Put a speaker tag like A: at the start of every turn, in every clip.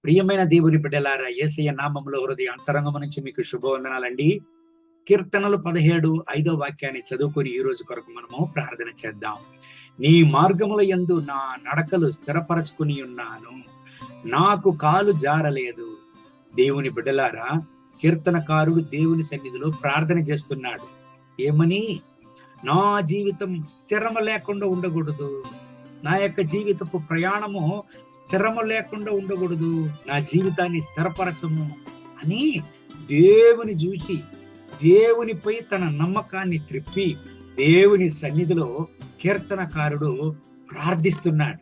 A: ప్రియమైన దేవుని బిడ్డలారా, యేసయ్య నామములో హృదయ అంతరంగము నుంచి మీకు శుభవందనాలండి. కీర్తనలు 17 5వ వాక్యాన్ని చదువుకొని ఈ రోజు కొరకు మనము ప్రార్థన చేద్దాం. నీ మార్గముల యందు నా నడకలు స్థిరపరచుకుని ఉన్నాను, నాకు కాలు జారలేదు. దేవుని బిడ్డలారా, కీర్తనకారుడు దేవుని సన్నిధిలో ప్రార్థన చేస్తున్నాడు. ఏమని? నా జీవితం స్థిరము లేకుండా ఉండకూడదు, నా యొక్క జీవితపు ప్రయాణము స్థిరము లేకుండా ఉండకూడదు, నా జీవితాన్ని స్థిరపరచము అని దేవుని చూసి దేవునిపై తన నమ్మకాన్ని త్రిప్పి దేవుని సన్నిధిలో కీర్తనకారుడు ప్రార్థిస్తున్నాడు.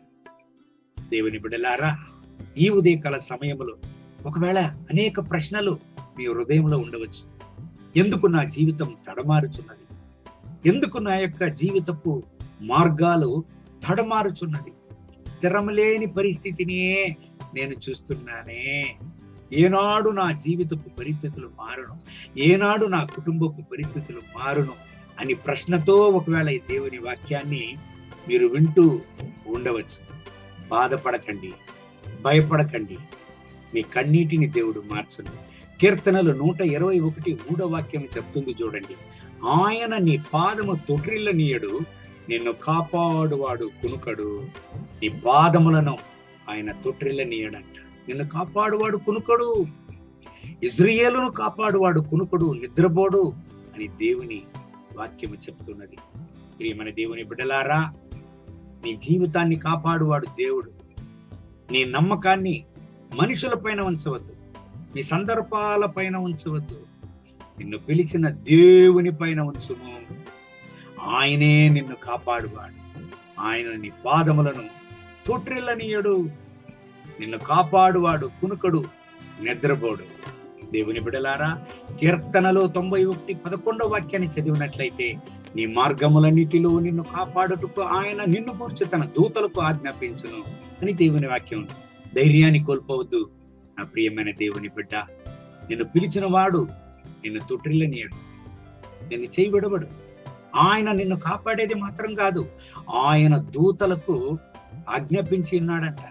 A: దేవుని బిడ్డలారా, ఈ ఉదయకాల సమయంలో ఒకవేళ అనేక ప్రశ్నలు మీ హృదయంలో ఉండవచ్చు. ఎందుకు నా జీవితం తడమారుచున్నది? ఎందుకు నా యొక్క జీవితపు మార్గాలు తడమారుచున్నది? స్థిరం లేని పరిస్థితినే నేను చూస్తున్నానే. ఏనాడు నా జీవితపు పరిస్థితులు మారును, ఏనాడు నా కుటుంబపు పరిస్థితులు మారును అని ప్రశ్నతో ఒకవేళ ఈ దేవుని వాక్యాన్ని మీరు వింటూ ఉండవచ్చు. బాధపడకండి, భయపడకండి, మీ కన్నీటిని దేవుడు మార్చును. కీర్తనలు 121 3వ వాక్యం చెప్తుంది చూడండి. ఆయన నీ పాదము తొట్రిల్లనీయడు, నిన్ను కాపాడువాడు కునుకడు. నీ పాదములను ఆయన తొట్రిల్లనీయడంట. నిన్ను కాపాడువాడు కునుకడు, ఇజ్రాయేలును కాపాడువాడు కునుకడు, నిద్రపోడు అని దేవుని వాక్యము చెప్తున్నది. ప్రియమైన దేవుని బిడ్డలారా, నీ జీవితాన్ని కాపాడువాడు దేవుడు. నీ నమ్మకాన్ని మనుషుల పైన ఉంచవద్దు, నీ సందర్భాల పైన ఉంచవద్దు, నిన్ను పిలిచిన దేవుని పైన ఉంచుము. ఆయనే నిన్ను కాపాడువాడు. ఆయన నీ పాదములను తొట్రిల్లనీయడు, నిన్ను కాపాడువాడు కునుకడు, నిద్రపోడు. దేవుని బిడలారా, కీర్తనలో 91 11వ వాక్యాన్ని చదివినట్లయితే, నీ మార్గములన్నిటిలో నిన్ను కాపాడుటకు ఆయన నిన్ను గూర్చి తన దూతలకు ఆజ్ఞాపించును అని దేవుని వాక్యం ఉంది. ధైర్యాన్ని కోల్పోవద్దు నా ప్రియమైన దేవుని బిడ్డ. నిన్ను పిలిచిన వాడు నిన్ను తొట్రిల్లనీయడు, నిన్ను చేయి విడవడు. ఆయన నిన్ను కాపాడేది మాత్రం కాదు, ఆయన దూతలకు ఆజ్ఞాపించి ఉన్నాడంట.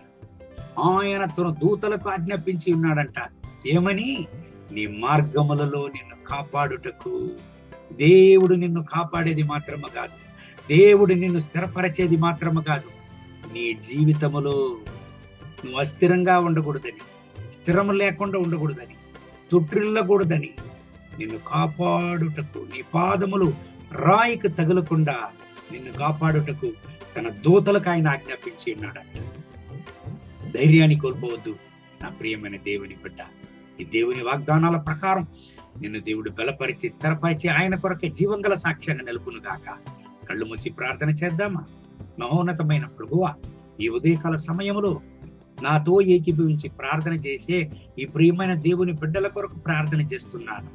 A: ఆయన తన దూతలకు ఆజ్ఞాపించి ఉన్నాడంట. ఏమని? నీ మార్గములలో నిన్ను కాపాడుటకు. దేవుడు నిన్ను కాపాడేది మాత్రమే కాదు, దేవుడు నిన్ను స్థిరపరిచేది మాత్రమే కాదు, నీ జీవితములో నువ్వు అస్థిరంగా ఉండకూడదని, స్థిరము లేకుండా ఉండకూడదని, తొట్రిల్లకూడదని, నిన్ను కాపాడుటకు, నీ పాదములు రాయికి తగలకుండా నిన్ను కాపాడుటకు తన దూతలకు ఆయన ఆజ్ఞాపించి ఉన్నాడంట. ధైర్యాన్ని కోల్పోవద్దు నా ప్రియమైన దేవుని బిడ్డ. ఈ దేవుని వాగ్దానాల ప్రకారం నిన్ను దేవుడు బలపరిచి స్థిరపరిచి ఆయన కొరకే జీవంగల సాక్ష్యంగా నిలుపును గాక. కళ్ళు మూసి ప్రార్థన చేద్దామా? మహోన్నతమైన ప్రభువా, ఈ ఉదయకాల సమయంలో నాతో ఏకీభవించి ప్రార్థన చేసే ఈ ప్రియమైన దేవుని బిడ్డల కొరకు ప్రార్థన చేస్తున్నాను.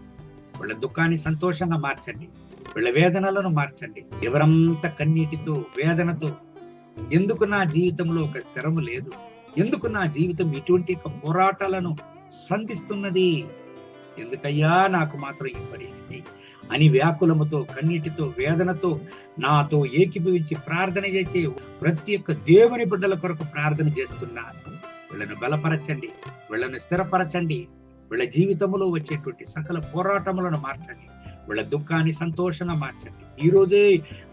A: వీళ్ళ దుఃఖాన్ని సంతోషంగా మార్చండి, వీళ్ళ వేదనలను మార్చండి. ఎవరంతా కన్నీటితో వేదనతో, ఎందుకు నా జీవితంలో ఒక స్థిరము లేదు, ఎందుకు నా జీవితం ఇటువంటి పోరాటాలను సంధిస్తున్నది, ఎందుకయ్యా నాకు మాత్రం ఈ పరిస్థితి అని వ్యాకులముతో, కన్నీటితో, వేదనతో నాతో ఏకీభవించి ప్రార్థన చేసే ప్రతి ఒక్క దేవుని బిడ్డల కొరకు ప్రార్థన చేస్తున్నాను. వీళ్ళను బలపరచండి, వీళ్ళను స్థిరపరచండి, వీళ్ళ జీవితంలో వచ్చేటువంటి సకల పోరాటములను మార్చండి, వీళ్ళ దుఃఖాన్ని సంతోషంగా మార్చండి. ఈ రోజే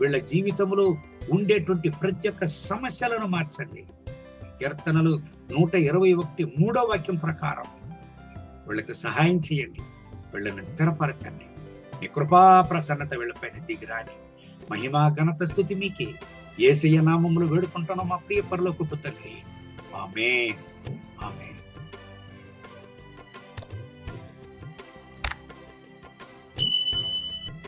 A: వీళ్ళ జీవితంలో ఉండేటువంటి ప్రతి ఒక్క సమస్యలను మార్చండి. కీర్తనలు 121 3వ వాక్యం ప్రకారం వీళ్ళకు సహాయం చేయండి, వీళ్ళను స్థిరపరచండి. మీ కృపా ప్రసన్నత వీళ్ళపైన దిగిరాని. మహిమా ఘనత స్తుతి మీకే. యేసయ్య నామములో వేడుకుంటున్నాం మా ప్రియ పరలోకపు తండ్రి. ఆమేన్.